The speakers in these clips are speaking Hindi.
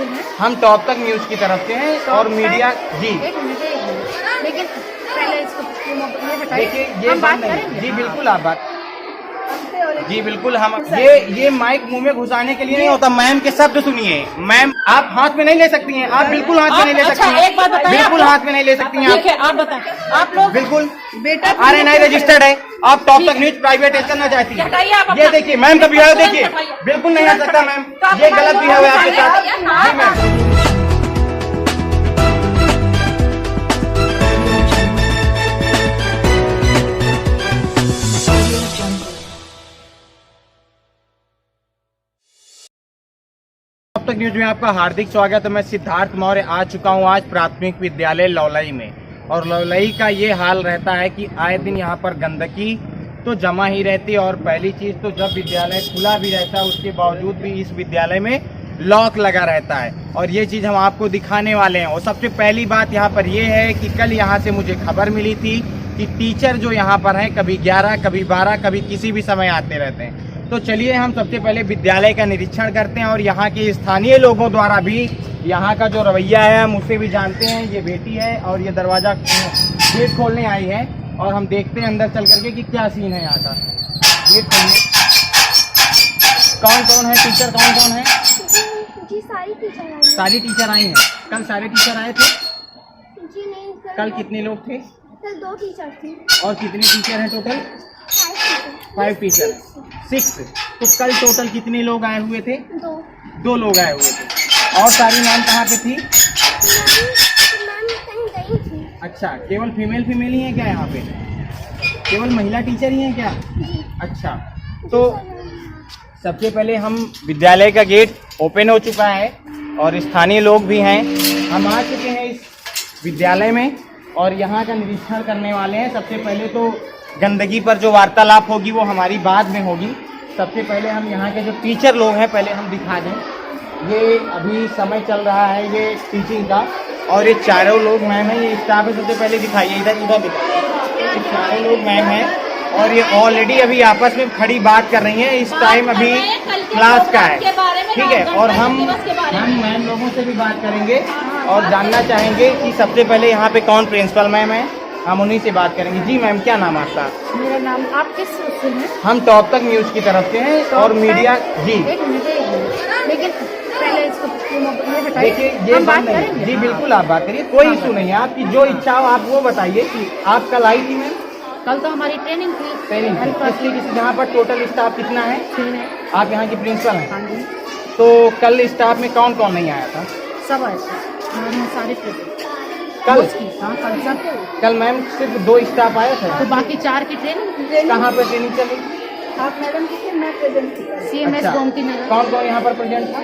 से हैं? हम टॉप तक न्यूज की तरफ से हैं और मीडिया जी। एक मिनट लेकिन पहले इसको ये बताइए। देखिए ये हम बात नहीं करेंगे। जी बिल्कुल आप बात जी बिल्कुल हम ये माइक मुंह में घुसाने के लिए नहीं होता। मैम के शब्द सुनिए। मैम आप हाथ में नहीं ले सकती हैं। आप बिल्कुल हाथ में नहीं ले सकती हैं। एक बात बताइए, बिल्कुल हाथ में नहीं ले सकती हैं ठीक है आप बताएं। आप लोग बिल्कुल बेटा RNI रजिस्टर्ड है। आप टॉप तक न्यूज प्राइवेट करना चाहती हैं। ये देखिए मैम का बिहेव देखिए, बिल्कुल नहीं आ सकता मैम। ये गलत बिहेव है आपके साथ जी मैम। अब तक न्यूज में आपका हार्दिक स्वागत है। मैं सिद्धार्थ मौर्य आ चुका हूं आज प्राथमिक विद्यालय लौलई में। और लौलई का ये हाल रहता है कि आए दिन यहां पर गंदगी तो जमा ही रहती है। और पहली चीज तो जब विद्यालय खुला भी रहता है उसके बावजूद भी इस विद्यालय में लॉक लगा रहता है। और ये चीज हम आपको दिखाने वाले हैं। और सबसे पहली बात यहाँ पर ये है कि कल यहाँ से मुझे खबर मिली थी कि टीचर जो यहाँ पर हैं कभी 11, कभी 12, कभी किसी भी समय आते रहते हैं। तो चलिए हम सबसे पहले विद्यालय का निरीक्षण करते हैं और यहाँ के स्थानीय लोगों द्वारा भी यहाँ का जो रवैया है हम उसे भी जानते हैं। ये बेटी है और ये दरवाजा गेट खोलने आई है और हम देखते हैं अंदर चल करके कि क्या सीन है यहाँ का। गेट खोलने कौन कौन है टीचर, कौन कौन है? जी सारी टीचर आई। सारी टीचर आई हैं। कल सारे टीचर आए थे? जी नहीं, कल कितने लोग थे? कल 2 टीचर थे। और कितने टीचर हैं टोटल? 5 टीचर, 6। तो कल टोटल कितने लोग आए हुए थे? 2 लोग आए हुए थे। और सारी मैम कहाँ पे थी? मैम कहीं गई थी। अच्छा, केवल फीमेल ही है क्या यहाँ पे? केवल महिला टीचर ही हैं क्या? अच्छा, तो सबसे पहले हम विद्यालय का गेट ओपन हो चुका है और स्थानीय लोग भी हैं। हम आ चुके हैं इस विद्यालय में और यहाँ का निरीक्षण करने वाले हैं। सबसे पहले तो गंदगी पर जो वार्तालाप होगी वो हमारी बाद में होगी। सबसे पहले हम यहाँ के जो टीचर लोग हैं पहले हम दिखा दें। ये अभी समय चल रहा है ये टीचिंग का और ये चारों लोग मैम हैं। ये स्टाफ है। सबसे पहले दिखाइए, इधर दिखाइए। ये चारों लोग मैम हैं और ये ऑलरेडी अभी आपस में खड़ी बात कर रही हैं। इस टाइम अभी क्लास का है, ठीक है। और हम मैम लोगों से भी बात करेंगे और जानना चाहेंगे कि सबसे पहले यहाँ पे कौन प्रिंसिपल मैम है, हम उन्हीं से बात करेंगे। जी मैम, क्या नाम आपका? मेरा नाम, आप किस से हैं? हम टॉप तक न्यूज की तरफ से हैं और मीडिया जी। एक मिनट लेकिन पहले इसको ये बताइए। देखिए ये हम बात नहीं करेंगे। जी बिल्कुल आप बात करिए, कोई इशू नहीं है। आपकी जो इच्छा हो आप वो बताइए कि आप कल आई थी मैम? कल तो हमारी ट्रेनिंग थी। किसी जहाँ पर टोटल स्टाफ कितना है? 3 है। आप यहाँ की प्रिंसिपल हैं? हाँ जी। तो कल स्टाफ में कौन कौन नहीं आया था? सब ऐसे सारे कल? हाँ कल सब। कल मैम सिर्फ 2 स्टाफ आए थे। तो बाकी 4 की ट्रेनिंग कहाँ पे ट्रेनिंग चली? आप मैडम की, मैं प्रेजेंट थी। CMS अच्छा, गोमती नगर। कौन कौन यहाँ पर प्रेजेंट था?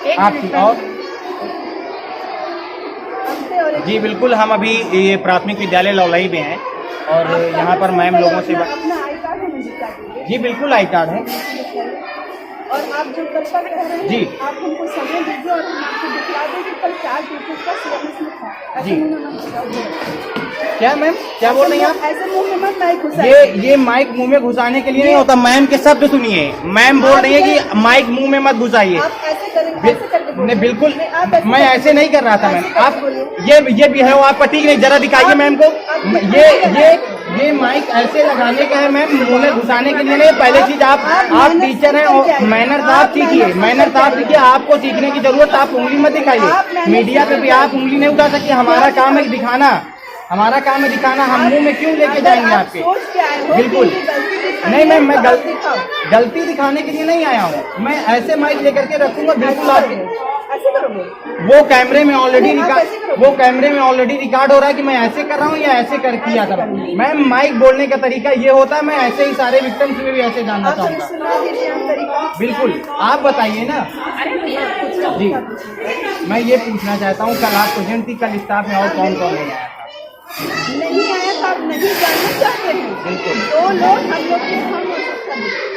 एक आपकी मिनट और जी बिल्कुल। हम अभी ये प्राथमिक विद्यालय लौलई में हैं और यहाँ पर मैम लोगों से अपना आई कार्ड हमें दिखा दीजिए। जी बिल्कुल आई कार्ड है। और आप जो कल तक रह रहे हैं जी। आप हमको समय दीजिए और हम आपको दिखला देंगे। कल 4 टीचर्स का सिलेबस में था। जी। ऐसे क्या मैम, क्या बोल रही हैं आप? ऐसे मुंह में मत माइक घुसाइए। ये माइक मुंह में घुसाने के लिए नहीं होता। मैम के शब्द सुनिए। मैम बोल रही है कि माइक मुंह में मत घुसाइए। आप ऐसे करेंगे, ऐसे करके बोलिए। नहीं बिल्कुल, नहीं, आप ऐसे मैं ऐसे नहीं कर रहा था मैम। ऐसे आप करके बोलिए। ये भी है वो आपका ठीक नहीं। जरा दिखाइए मैम को। ये माइक ऐसे लगाने का है मैम, मुंह में घुसाने के लिए नहीं। पहले चीज आप टीचर हैं और मैनर आप सीखिए। मैनर आप सीखिए। आपको सीखने की जरूरत, आप उंगली मत दिखाइए। मीडिया पे भी आप उंगली नहीं उठा सकती। हमारा काम है दिखाना, हमारा काम है दिखाना। हम मुंह में क्यों लेके जाएंगे आपके? बिल्कुल नहीं मैम, मैं गलती दिखाने के लिए नहीं आया हूँ। मैं ऐसे माइक लेकर के रखूंगा बिल्कुल। आप वो कैमरे में ऑलरेडी रिकॉर्ड हो रहा है कि मैं ऐसे कर रहा हूँ या ऐसे कर किया था। मैम माइक बोलने का तरीका ये होता है। मैं ऐसे ही सारे विक्टिम्स में भी ऐसे जानना चाहूँगा। बिल्कुल आप बताइए ना जी। मैं ये पूछना चाहता हूँ, कल आप प्रेजेंट थी, कल स्टाफ में और कौन कौन नहीं आया था? नहीं आया तो आप नहीं जानना चाहते हैं। बिल्कुल 2 लोग हम लोग के हम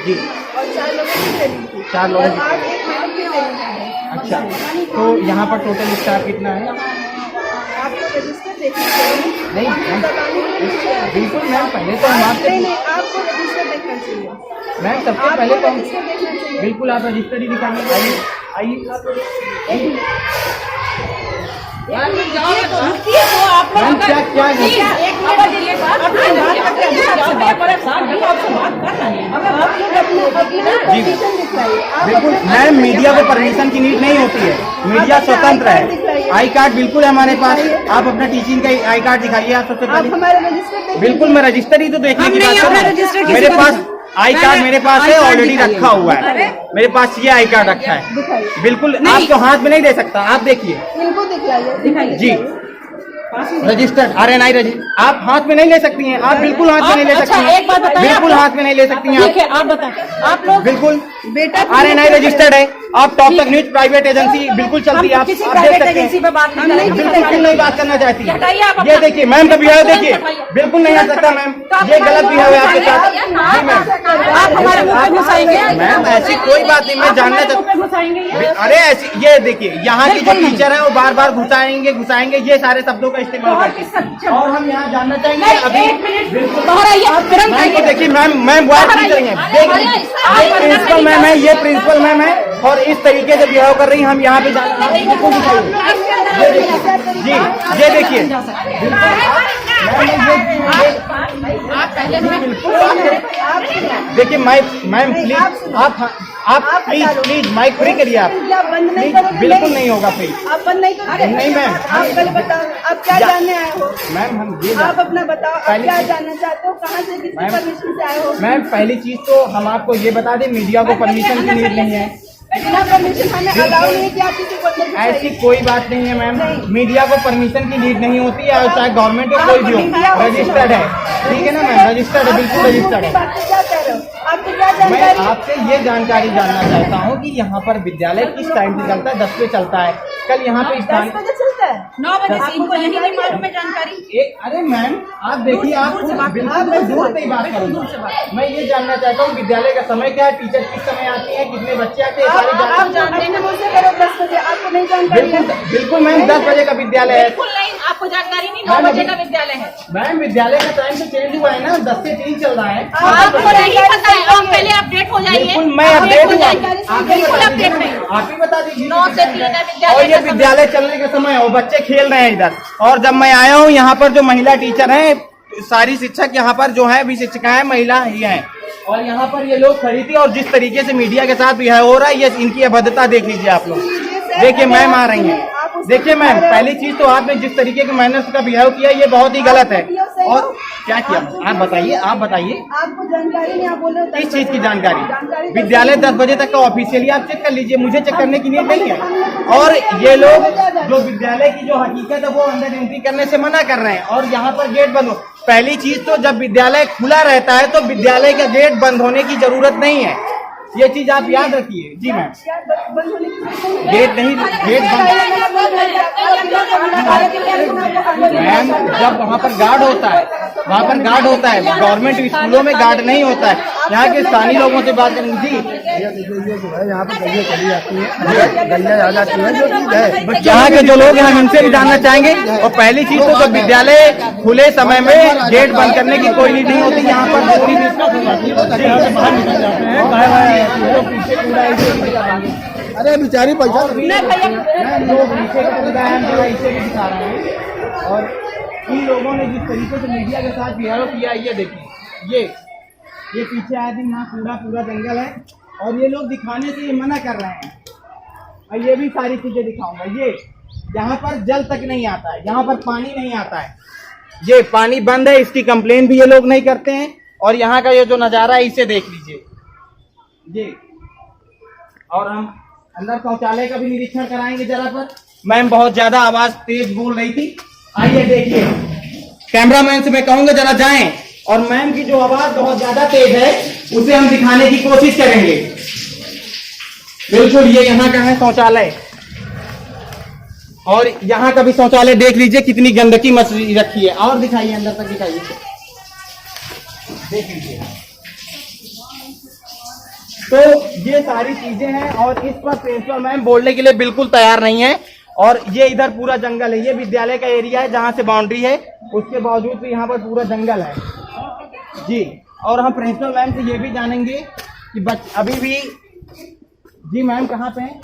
जी और 4 लोगों की ट्रेनिंग थी। 4 लोगों की। आज एक मैडम की ट्रेनिंग है। अच्छा, तो यहाँ पर टोटल स्टाफ कितना है? आपको रजिस्टर देखना चाहिए। नहीं मैम, बिल्कुल मैम। पहले तो हम आपसे नहीं आपको रजिस्टर देखना चाहिए मैम। सबसे पहले तो हम रजिस्टर देखना चाहिए। बिल्कुल आप रजिस्टर ही दिखाइए। आइए ये तो आप लोग मैम क्या क्या है? एक मिनट दीजिए बात अपने परेशान नहीं आपसे बात कर रहे हैं अब आप लोग अपनी परमिशन दिखाइए बिल्कुल मैम, मीडिया को परमिशन की नीड नहीं होती है, मीडिया स्वतंत्र है। आई कार्ड बिल्कुल है हमारे पास, आप अपना टीचिंग का आई कार्ड दिखाइए आप सबसे आप पहले। हमारे रजिस्टर बिल्कुल मैं रजिस्टर ही तो देखने की बात कर रहा हूँ। मेरे पास आई कार्ड मेरे पास है, ऑलरेडी रखा हुआ है मेरे पास, ये आई कार्ड रखा है। बिल्कुल आपको हाथ में नहीं दे सकता, आप देखिए इनको दिखाइए जी रजिस्टर्ड RNI रजिस्टर आप हाथ में नहीं ले सकती हैं, आप बिल्कुल हाथ में नहीं ले सकती हैं। एक बात बताइए, बिल्कुल हाथ में नहीं ले सकती हैं ठीक है आप बताएं आप लोग बिल्कुल बेटा RNI रजिस्टर्ड है। आप टॉप तक न्यूज प्राइवेट एजेंसी बिल्कुल चलती है, आप किसी देख प्राइवेट सकते एजेंसी हैं। पे बात नहीं करेंगे बिल्कुल नहीं बात करना चाहती है। हटाइए आप ये अपना- देखिए मैम का बिहेव देखिए, हटाइए। बिल्कुल नहीं आ सकता मैम, ये गलत बिहेव है आपके साथ। जी मैम आप हमारे मुंह पे घुसाएंगे मैम ऐसी कोई बात नहीं, मैं जानना मुंह चाहता पे घुसाएंगे ये? अरे ऐसी ये देखिए यहाँ की जो टीचर है वो बार बार घुसाएंगे ये सारे शब्दों का इस्तेमाल करते हैं। और हम यहाँ जानना चाहेंगे नहीं, अभी एक मिनट बाहर आइए आप तुरंत मैम को आइए देखिए मैम वाइस टीचर हैं, देखिए ये प्रिंसिपल मैम है, ये प्रिंसिपल मैम है और इस तरीके से बिहेव कर रही हैं। हम यहाँ पे बिल्कुल दिखाइए जी, ये देखिए देखिए मैम प्लीज आप प्लीज माइक फ्री करिए आप बंद नहीं प्लीज, करोगे बिल्कुल नहीं होगा प्लीज आप बंद नहीं करोगे नहीं मैम आप पहले बताओ आप क्या जानने आए हो मैम हम ये आप अपना बताओ आप पहली क्या चीज- जानना चाहते हो कहाँ से किसकी मैम- परमिशन से आए हो मैम पहली चीज तो हम आपको ये बता दें मीडिया को परमिशन की नीड नहीं है, बिना परमिशन हमें अलाउ नहीं है कि आप किसी को अंदर घुसाइए। ऐसी कोई बात नहीं है मैम, मीडिया को परमिशन की नीड नहीं होती है और चाहे गवर्नमेंट हो कोई भी हो, रजिस्टर्ड है ठीक है ना मैम, रजिस्टर्ड है बिल्कुल रजिस्टर्ड है। बात क्या कह रहे हो आपको क्या मैं जानकारी आपसे ये जानकारी जानना चाहता हूँ कि यहाँ पर विद्यालय किस टाइम से चलता है, 10 पे चलता है। कल यहाँ पे 10 स्थान बजे चलता है 9 बजे से आपको इनको यही नहीं जानकारी मालूम है जानकारी। अरे मैम आप देखिए आप दूर से बात बिल्कुल करो। मैं दूर से ही बात करूँगा। मैं ये जानना चाहता हूँ विद्यालय का समय क्या है, टीचर किस समय आती है, कितने बच्चे आते हैं, सारी आप जानकारी जानते हैं मुझसे करो 10 बजे आपको नहीं जानकारी है बिल्कुल बिल्कुल मैम 10 बजे का विद्यालय है। बिल्कुल नहीं, आपको जानकारी नहीं, 9 बजे का विद्यालय है। मैम विद्यालय का टाइम तो चेंज हुआ है ना, 10 से 3 चल रहा है। आपको नहीं पता है, आप पहले अपडेट हो जाइए। बिल्कुल मैं अपडेट हो हुआ, जाइए। आप ही बिल्कुल बता अपडेट दीजिए, नहीं। आप ही बता दीजिए 9 से 3 है विद्यालय और ये का समय। विद्यालय चलने का समय है, वो बच्चे खेल रहे हैं इधर। और जब मैं आया हूँ यहाँ पर जो महिला टीचर हैं, सारी शिक्षक यहाँ पर जो है अभी शिक्षिका है महिला ही हैं और यहाँ पर ये लोग खड़ी थी और जिस तरीके से मीडिया के साथ बिहेव हो रहा है, ये इनकी अभद्रता देख लीजिए आप लोग। देखिए मैम आ रही हैं, देखिए मैम पहली चीज तो आपने जिस तरीके के मैनर्स का बिहेव किया ये बहुत ही गलत है। और क्या किया आप बताइए आपको जानकारी नहीं आप बोल रहे हो 10 किस चीज की बजे। जानकारी? विद्यालय 10 बजे तक का ऑफिशियली आप चेक कर लीजिए, मुझे चेक करने की नीड नहीं है। और ये लोग जो विद्यालय की जो हकीकत है वो अंदर एंट्री करने से मना कर रहे हैं और यहाँ पर गेट बंद हो। पहली चीज तो जब विद्यालय खुला रहता है तो विद्यालय का गेट बंद होने की जरूरत नहीं है, ये चीज आप याद रखिए। जी मैम क्या बंद होने की जरूरत नहीं है? गेट नहीं, गेट बंद मैम जब वहाँ पर गार्ड होता है, वहाँ पर गार्ड होता है, गवर्नमेंट स्कूलों में गार्ड नहीं होता है। यहाँ के स्थानीय लोगों से बात करेंगे जी, यहाँ पे गलियाँ चली जाती है, गलियाँ आ जाती है, जो चीज है यहाँ के जो लोग हैं हम इनसे भी जानना चाहेंगे। और पहली चीज तो जब विद्यालय खुले समय में गेट बंद करने की कोई नीड नहीं होती, यहाँ पर पूरी अरे बेचारी पैसा लोग नीचे का कूदा है, हम थोड़ा इसे भी दिखा रहे हैं। और इन लोगों ने जिस तरीके से मीडिया के साथ बिहेव किया, ये देखिए ये पीछे आए दिन यहाँ पूरा जंगल है और ये लोग दिखाने से ये मना कर रहे हैं। और ये भी सारी चीजें दिखाऊंगा। ये यहाँ पर जल तक नहीं आता है, यहाँ पर पानी नहीं आता है, ये पानी बंद है, इसकी कंप्लेन भी ये लोग नहीं करते हैं। और यहाँ का ये जो नज़ारा है इसे देख लीजिए ये। और हम अंदर शौचालय का भी निरीक्षण कराएंगे जरा पर। मैम बहुत ज्यादा आवाज तेज बोल रही थी, आइए देखिए। कैमरामैन से मैं कहूंगा जरा जाएं और मैम की जो आवाज बहुत ज्यादा तेज है उसे हम दिखाने की कोशिश करेंगे। बिल्कुल ये यहाँ का है शौचालय और यहाँ का भी शौचालय देख लीजिए कितनी गंदगी मची रखी है। और दिखाइए अंदर तक दिखाइए, देख लीजिए। तो ये सारी चीजें हैं और इस पर प्रिंसिपल मैम बोलने के लिए बिल्कुल तैयार नहीं है। और ये इधर पूरा जंगल है, ये विद्यालय का एरिया है जहाँ से बाउंड्री है, उसके बावजूद भी यहाँ पर पूरा जंगल है जी। और हम प्रिंसिपल मैम से ये भी जानेंगे कि अभी भी जी मैम कहाँ पे हैं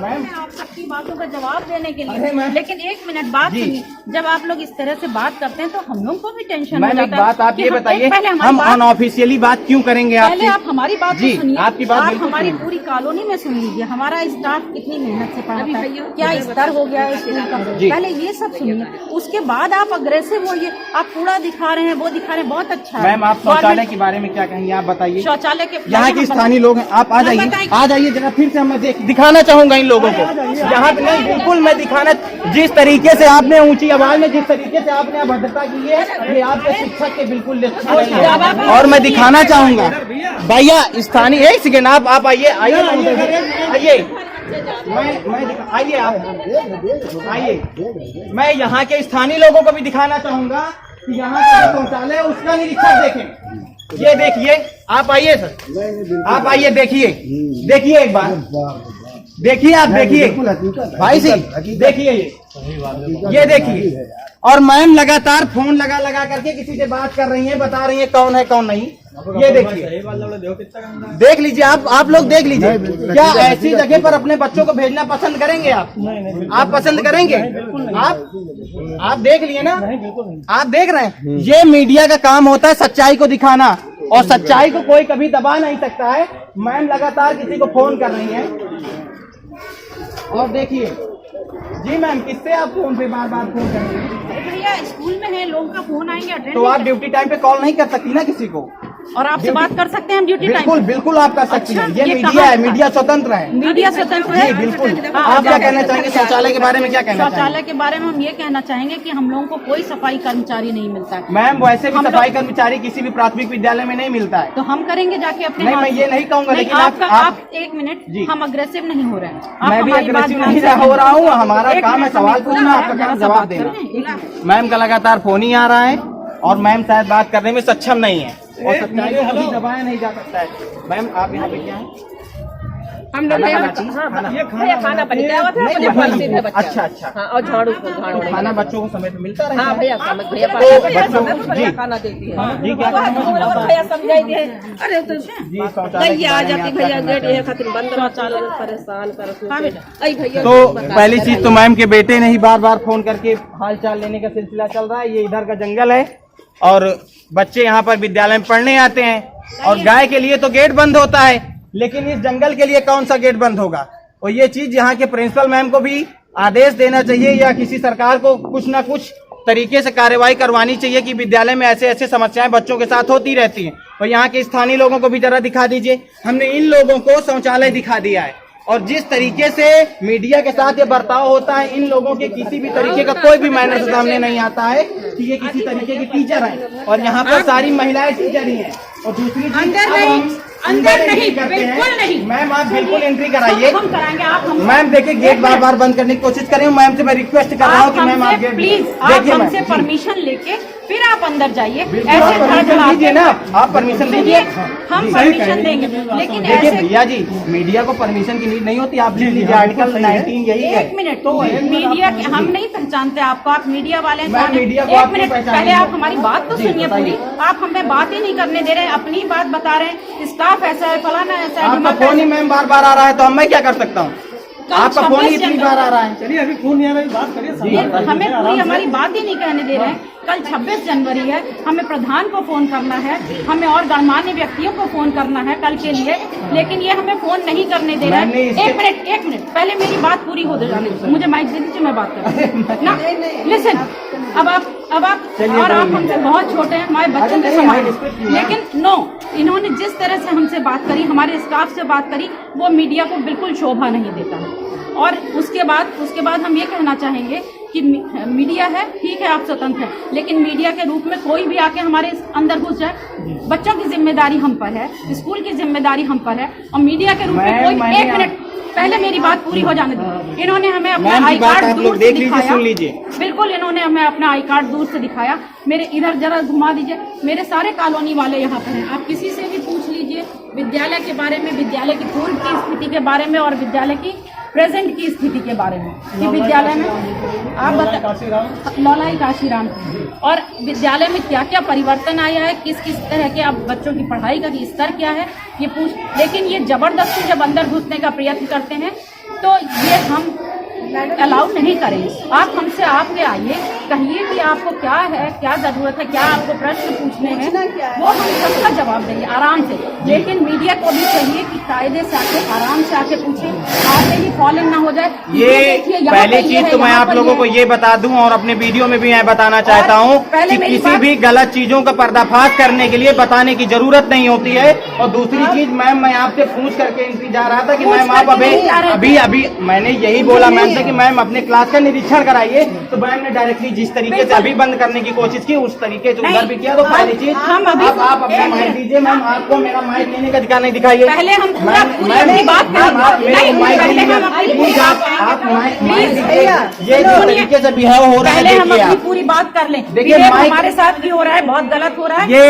मैम? आप सबकी बातों का जवाब देने के अरे लिए, मैम। लेकिन एक मिनट बात जी। सुनिए। जब आप लोग इस तरह से बात करते हैं तो हम लोग को भी टेंशन हो मैम जाता एक है बात आप कि ये हम- बताइए, पहले हमारी हम बात- अनऑफिशियली बात क्यों करेंगे पहले आपकी? आप हमारी बात जी, तो सुनिए। आपकी बात आप बिल्कुल हमारी सुनिए। पूरी कॉलोनी में सुन लीजिए, हमारा स्टाफ कितनी मेहनत से पढ़ाता है, क्या स्तर हो गया है स्कूल का, जी। पहले ये सब सुनिए। उसके बाद आप अग्रेसिव होइए, आप कूड़ा दिखा रहे हैं, वो दिखा रहे हैं, बहुत अच्छा है। मैम आप शौचालय के बारे में क्या कहेंगे, आप बताइए। शौचालय के यहाँ के स्थानीय लोग हैं, आप आ हम जाइए, बताएं। आ जाइए जरा, फिर से मैं दिखाना चाहूंगा इन लोगों को। यहाँ पे नहीं, बिल्कुल मैं दिखाना, जिस तरीके से आपने ऊंची आवाज में, जिस तरीके से आपने अभद्रता की है, ये आपके शिक्षक के बिल्कुल अच्छा नहीं है। और मैं दिखाना चाहूंगा भैया स्थानीय, एक सेकेंड आप आइए आइए आइए आप आइए। मैं यहाँ के स्थानीय लोगों को भी दिखाना चाहूंगा कि यहाँ का जो शौचालय है उसका निरीक्षण देखें। ये देखिए, आप आइए सर, आप आइए, देखिए एक बार, देखिए आप देखिए भाई जी, देखिए ये देखिए। और मैम लगातार फोन लगा लगा करके किसी से बात कर रही हैं, बता रही हैं कौन है कौन नहीं। ये देखिए, देख लीजिए, आप लोग देख लीजिए। क्या ऐसी जगह पर अपने बच्चों को भेजना पसंद करेंगे आप? आप पसंद करेंगे? आप देख लिए ना, आप देख रहे हैं। ये मीडिया का काम होता है सच्चाई को दिखाना, और सच्चाई को कोई कभी दबा नहीं सकता है। मैम लगातार किसी को फोन कर रही हैं, और देखिए जी मैम, किससे आप फोन पे बार बार फोन करेंगे? भैया स्कूल में है, लोगों का फोन आएंगे, अटेंड तो आप ड्यूटी टाइम पे कॉल नहीं कर सकती ना किसी को? और आपसे बात कर सकते हैं हम ड्यूटी टाइम बिल्कुल बिल्कुल आप कर सकती हैं। ये मीडिया कहाँ- है, मीडिया स्वतंत्र है। मीडिया स्वतंत्र है। जी बिल्कुल। हाँ, आप क्या कहना चाहेंगे शौचालय के बारे में, क्या कहना चाहेंगे? शौचालय के बारे में हम ये कहना चाहेंगे कि हम लोगों को कोई सफाई कर्मचारी नहीं मिलता है। मैम वैसे भी हम सफाई लोग- कर्मचारी किसी भी प्राथमिक विद्यालय में नहीं मिलता है। तो हम करेंगे जाके अपने नहीं, हाथ मैं से। ये नहीं कहूँगा, लेकिन आप एक मिनट, जी। हम अग्रेसिव नहीं हो रहे हैं। आप मैं भी हमारी बात अग्रेसिव ध्यान नहीं से हो रहा हूँ, सुनिए। हमारा एक काम है मिनट, सवाल हमें पूछना, पूरा आपका है, काम जरा जवाब बात देना। करें। एक मिनट। मैम का लगातार फोन ही आ रहा है, और मैम शायद बात करने में सक्षम नहीं है, और सच्चाई को कभी दबाया नहीं जा सकता है। मैम आप यहाँ पे क्या है? हम लोग खाना खाना बन गया हुआ नहीं, था, वही। मुझे बच्चा। अच्छा अच्छा। हाँ, और झाड़ू तो खाना बच्चों को समय पे मिलता रहता हाँ है? भैया, भैया तो भैया जी। खाना देती है। जी क्या भैया समझाई दे, अरे तो जी शौचालय के भैया आ बारे में जाती, आप क्या भैया कहना गेट चाहेंगे? ये खातिर बंद शौचालय परेशान कर। अई भैया तो पहली चीज तो मैम के बेटे ने ही बार बार फोन करके हाल चाल लेने का सिलसिला चल रहा है। ये इधर का जंगल है, और बच्चे यहाँ पर विद्यालय में पढ़ने आते हैं, और गाय के लिए तो गेट बंद होता है, लेकिन इस जंगल के लिए कौन सा गेट बंद होगा? और ये चीज यहाँ के प्रिंसिपल मैम को भी आदेश देना चाहिए, या किसी सरकार को कुछ ना कुछ तरीके से कार्रवाई करवानी चाहिए कि विद्यालय में ऐसे ऐसे समस्याएं बच्चों के साथ होती रहती हैं। और यहाँ के स्थानीय लोगों को भी जरा दिखा दीजिए। हमने इन लोगों को शौचालय दिखा दिया है, और जिस तरीके से मीडिया के साथ ये बर्ताव होता है, इन लोगों के किसी भी तरीके का कोई भी मैनर सामने नहीं आता है कि ये किसी तरीके के टीचर हैं। और यहाँ पर सारी महिलाएं टीचर ही हैं। और दूसरी चीज, अंदर नहीं, बिल्कुल नहीं। मैम आप बिल्कुल एंट्री कराइए। हम कराएंगे, आप हम मैम देखिए, गेट बार बार बंद करने की कोशिश करें। मैम से मैं रिक्वेस्ट कर रहा हूँ कि मैम आप गेट प्लीज, आप देखिए हमसे मैम। परमिशन लेके फिर आप अंदर जाइए। बिल्कुल, ऐसे आप परमिशन धड़धड़ा दीजिए ना, आप परमिशन दीजिए। हम जी। परमिशन देंगे, लेकिन देखिए ऐसे भैया जी, मीडिया को परमिशन की नीड नहीं होती। आप लिख लीजिए आर्टिकल 19 यही है। एक मिनट, तो मीडिया के हम नहीं पहचानते आपको, आप मीडिया वाले हैं। मैं कौन है? मीडिया को एक आपको मिनट पहचानेंगे। पहले आप हमारी बात तो जी, सुनिए बताइए। पूरी। आप हमें बात ही नहीं करने दे रहे, अपनी बात बता रहे हैं। स्टाफ ऐसा है, फलाना ऐसा है, आपका ढिमाका फोन ही ऐसा है। मैम बार बार आ रहा है, तो मैं क्या कर सकता हूँ? आपका फोन ही 26 इतनी जनवरी- बार आ रहा है। चलिए अभी फोन नहीं आ रहा, बात करिए। ये हमें पूरी हमारी बात ही नहीं कहने दे रहे हैं। कल 26 जनवरी है, हमें प्रधान को फोन करना है, हमें और गणमान्य व्यक्तियों को फोन करना है कल के लिए, लेकिन ये हमें फोन नहीं करने दे रहा मैम, नहीं, है। एक मिनट पहले मेरी बात पूरी हो जाने दीजिए। मुझे माइक दे दीजिए, मैं बात करूँ ना। लिसन, अब आप चलिए, और आप कोई हमसे नहीं। बहुत छोटे हैं, हमारे बच्चों के नहीं, समान हमारे respect हैं। नहीं है। लेकिन नो, इन्होंने जिस तरह से हमसे बात करी, हमारे स्टाफ से बात करी, वो मीडिया को बिल्कुल शोभा नहीं देता है। और उसके बाद हम ये कहना चाहेंगे कि मीडिया है, ठीक है, आप स्वतंत्र हैं, लेकिन मीडिया के रूप में कोई भी आके हमारे अंदर घुस जाए, बच्चों की जिम्मेदारी हम पर है, स्कूल की जिम्मेदारी हम पर है, और मीडिया के रूप में कोई, एक मिनट पहले मेरी बात पूरी हो जाने दो। इन्होंने हमें अपना मैम की आई बात कार्ड आप दूर लोग से देख लीजिए, दिखाया। सुन लीजिए। बिल्कुल, इन्होंने हमें अपना आई कार्ड दूर से दिखाया। मेरे इधर जरा घुमा दीजिए, मेरे सारे कॉलोनी वाले यहाँ पर हैं। आप किसी से भी पूछ लीजिए विद्यालय के बारे में, विद्यालय की पूर्व की स्थिति के बारे में, और विद्यालय की प्रेजेंट की स्थिति के बारे में कि विद्यालय में आप लौलाई काशीराम और विद्यालय में क्या क्या परिवर्तन आया है, किस किस तरह के अब बच्चों की पढ़ाई का स्तर क्या है ये पूछ। लेकिन ये जबरदस्ती जब अंदर घुसने का प्रयत्न करते हैं तो ये हम अलाउ नहीं करेंगे। आप हमसे आपके आइए, कहिए कि आपको क्या है, क्या जरूरत है, क्या आपको प्रश्न पूछने हैं, वो हम सबका जवाब देंगे आराम से। लेकिन मीडिया को भी चाहिए कि कायदे से आके आराम से आके पूछे, आते ही कॉलिंग ना हो जाए। ये पहली चीज तो मैं आप लोगों को ये बता दूं और अपने वीडियो में भी मैं बताना चाहता हूं कि किसी भी गलत चीजों का पर्दाफाश करने के लिए बताने की जरूरत नहीं होती है। और दूसरी चीज मैम, मैं आपसे पूछ करके इनसे जा रहा था कि मैम आप अभी मैंने यही बोला मैम से कि मैम अपने क्लास का निरीक्षण कराइए, तो मैम ने डायरेक्टली जिस तरीके से अभी बंद करने की कोशिश की उस तरीके से उधर भी किया। तो पहली चीज आप अपना माइक दीजिए मैम, आपको मेरा माइक लेने का अधिकार नहीं दिखाइए। पहले हम मैम ये जिस तरीके से बिहेव हो रहा है, पहले हम देखिए अपनी आप पूरी बात कर लें। देखिए हमारे साथ भी हो रहा है, बहुत गलत हो रहा है। ये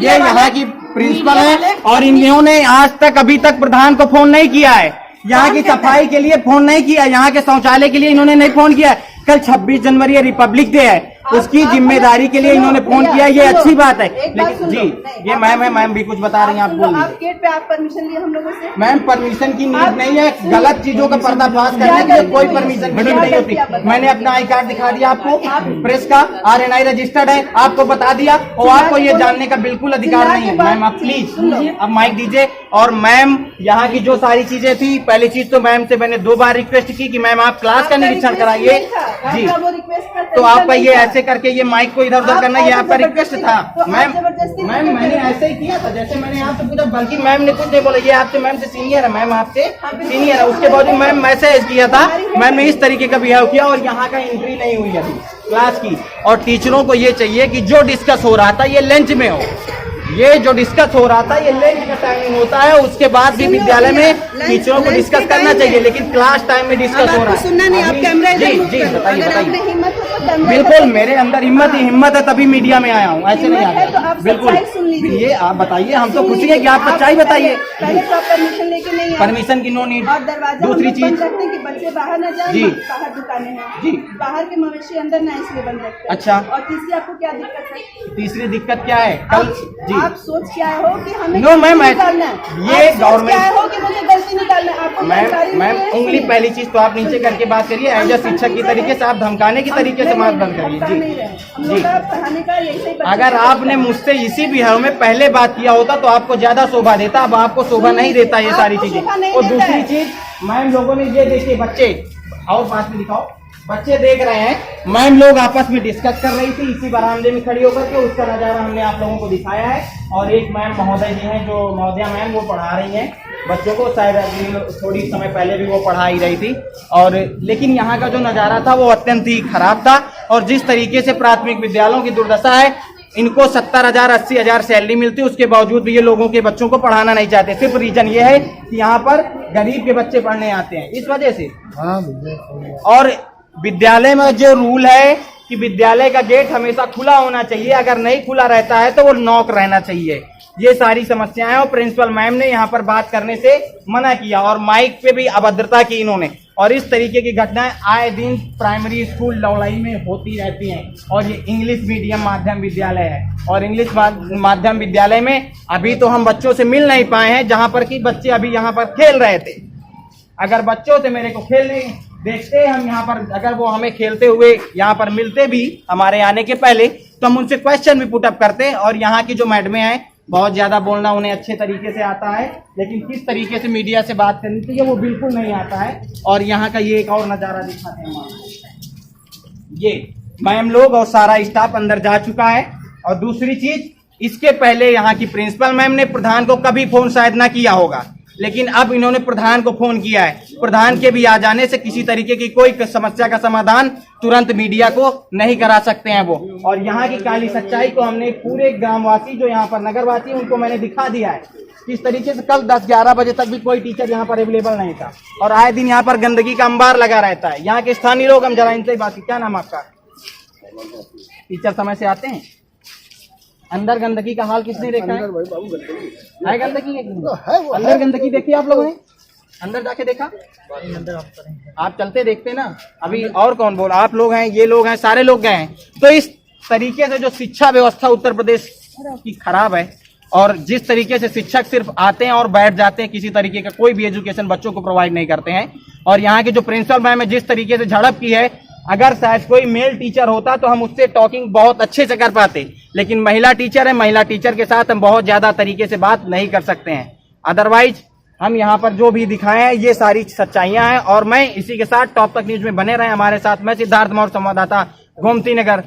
यहाँ की प्रिंसिपल है और इन्होंने आज तक अभी तक प्रधान को फोन नहीं किया है। यहाँ की सफाई के लिए फोन नहीं किया, यहाँ के शौचालय के लिए इन्होंने नहीं फोन किया। कल 26 जनवरी रिपब्लिक डे है, उसकी जिम्मेदारी के लिए इन्होंने फोन किया, ये अच्छी बात है। लेकिन जी ये मैम भी कुछ बता रही हैं, आप बोलिए। आप गेट पे आप परमिशन लिए हम लोगों से? मैम परमिशन की नीड नहीं है, गलत चीजों का पर्दाफाश करने के लिए कोई परमिशन की नीड नहीं होती। मैंने अपना आई कार्ड दिखा दिया आपको, प्रेस का RNI रजिस्टर्ड है, आपको बता दिया और आपको ये जानने का बिल्कुल अधिकार नहीं है। मैम आप प्लीज अब माइक दीजिए। और मैम यहाँ की जो सारी चीजें थी, पहली चीज तो मैम से मैंने 2 बार रिक्वेस्ट की कि मैम आप क्लास का निरीक्षण कराइए जी। तो आपका ये ऐसे करके ये माइक को इधर उधर करना, ये आपका रिक्वेस्ट था। मैम मैंने ऐसे ही किया था जैसे मैंने आपसे पूछा, बल्कि मैम ने कुछ नहीं बोला, ये आपसे मैम से सीनियर है, मैम आपसे सीनियर है। उसके बाद मैम मैसेज किया था, मैम ने इस तरीके का बिहेव किया और यहाँ का एंट्री नहीं हुई अभी क्लास की। और टीचरों को ये चाहिए कि जो डिस्कस हो रहा था ये लंच में हो, ये जो डिस्कस हो रहा था ये लंच का टाइमिंग होता है, उसके बाद भी विद्यालय में टीचरों को डिस्कस करना चाहिए, लेकिन क्लास टाइम में डिस्कस हो रहा है। सुनना नहीं, आप कैमरा जी बताइए। बिल्कुल मेरे अंदर हिम्मत है तभी मीडिया में आया हूँ, ऐसे नहीं आता। बिल्कुल ये आप बताइए, हम तो खुशी है कि आप सच्चाई बताइए। पहले तो आप परमिशन लेके नहीं आए, परमिशन की नो नीड। और दरवाजा दूसरी चीज रखते कि बच्चे बाहर न जाए, जी। बाहर दुकानें हैं जी, बाहर के मवेशी अंदर ना इसलिए बंद रखते हैं। अच्छा, और तीसरी आपको क्या दिक्कत है? तीसरी दिक्कत क्या है? कल जी आप सोच क्या हो कि हमें नो मैम निकालना है, ये क्या गवर्नमेंट हो कि मुझे गलती निकालना है आपको। मैम उंगली पहली चीज तो आप नीचे करके बात करिए, एज ए शिक्षक की तरीके से आप धमकाने की तरीके से बात बंद करिए जी। पढ़ाने का यही अगर आपने मुझसे इसी बिहाव में पहले बात किया होता तो आपको ज्यादा शोभा देता, अब आपको शोभा नहीं देता ये सारी चीजें। और दूसरी चीज मैम लोगों ने ये देखिए, बच्चे और पास में दिखाओ, बच्चे देख रहे हैं मैम लोग आपस में डिस्कस कर रही थी इसी बरामदे में खड़ी होकर के, उसका नजारा हमने आप लोगों को दिखाया है। और एक मैम महोदय जी हैं, जो महोदया मैम वो पढ़ा रही हैं बच्चों को, शायद थोड़ी समय पहले भी वो पढ़ा ही रही थी। और लेकिन यहाँ का जो नजारा था वो अत्यंत ही खराब था। और जिस तरीके से प्राथमिक विद्यालयों की दुर्दशा है, इनको 70,000 80,000 सैलरी मिलती है, उसके बावजूद भी ये लोगों के बच्चों को पढ़ाना नहीं चाहते। सिर्फ रीजन ये है कि यहाँ पर गरीब के बच्चे पढ़ने आते हैं, इस वजह से। और विद्यालय में जो रूल है कि विद्यालय का गेट हमेशा खुला होना चाहिए, अगर नहीं खुला रहता है तो वो नॉक रहना चाहिए। ये सारी समस्याएं और प्रिंसिपल मैम ने यहाँ पर बात करने से मना किया और माइक पे भी अभद्रता की इन्होंने। और इस तरीके की घटनाएं आए दिन प्राइमरी स्कूल लौड़ाई में होती रहती हैं। और ये इंग्लिश मीडियम माध्यम विद्यालय है, और इंग्लिश माध्यम विद्यालय में अभी तो हम बच्चों से मिल नहीं पाए हैं, जहाँ पर कि बच्चे अभी यहाँ पर खेल रहे थे। अगर बच्चों से मेरे को खेलने देखते हम यहाँ पर, अगर वो हमें खेलते हुए यहाँ पर मिलते भी हमारे आने के पहले, तो हम उनसे क्वेश्चन भी पुटअप करते। और यहाँ की जो मैडमें हैं, बहुत ज्यादा बोलना उन्हें अच्छे तरीके से आता है, लेकिन किस तरीके से मीडिया से बात करनी चाहिए वो बिल्कुल नहीं आता है। और यहाँ का ये एक और नजारा दिखाते हैं हम, ये मैम लोग और सारा स्टाफ अंदर जा चुका है। और दूसरी चीज, इसके पहले यहाँ की प्रिंसिपल मैम ने प्रधान को कभी फोन शायद ना किया होगा, लेकिन अब इन्होंने प्रधान को फोन किया है। प्रधान के भी आ जाने से किसी तरीके की कोई समस्या का समाधान तुरंत मीडिया को नहीं करा सकते हैं वो। और यहाँ की काली सच्चाई को हमने पूरे ग्रामवासी जो यहाँ पर नगरवासी उनको मैंने दिखा दिया है। किस तरीके से कल 10-11 बजे तक भी कोई टीचर यहाँ पर अवेलेबल नहीं था, और आए दिन यहाँ पर गंदगी का अंबार लगा रहता है। यहाँ के स्थानीय लोग, हम जरा इनसे बात, क्या नाम आपका? टीचर समय से आते हैं? अंदर गंदगी का हाल किसने देखा है? गंदगी अंदर गंदगी देखी आप लोगों ने? अंदर जाके देखा? आप चलते देखते ना। अभी और कौन बोल, आप लोग हैं, ये लोग हैं, सारे लोग गए हैं। तो इस तरीके से जो शिक्षा व्यवस्था उत्तर प्रदेश की खराब है, और जिस तरीके से शिक्षक सिर्फ आते हैं और बैठ जाते हैं, किसी तरीके का कोई भी एजुकेशन बच्चों को प्रोवाइड नहीं करते हैं, और यहाँ के जो प्रिंसिपल मैम है जिस तरीके से झड़प की है, अगर शायद कोई मेल टीचर होता तो हम उससे टॉकिंग बहुत अच्छे से कर पाते, लेकिन महिला टीचर है, महिला टीचर के साथ हम बहुत ज्यादा तरीके से बात नहीं कर सकते हैं। अदरवाइज हम यहाँ पर जो भी दिखाए हैं ये सारी सच्चाइयां हैं, और मैं इसी के साथ टॉप तक न्यूज में बने रहे हमारे साथ। मैं सिद्धार्थ मौर्य, संवाददाता, गोमती नगर।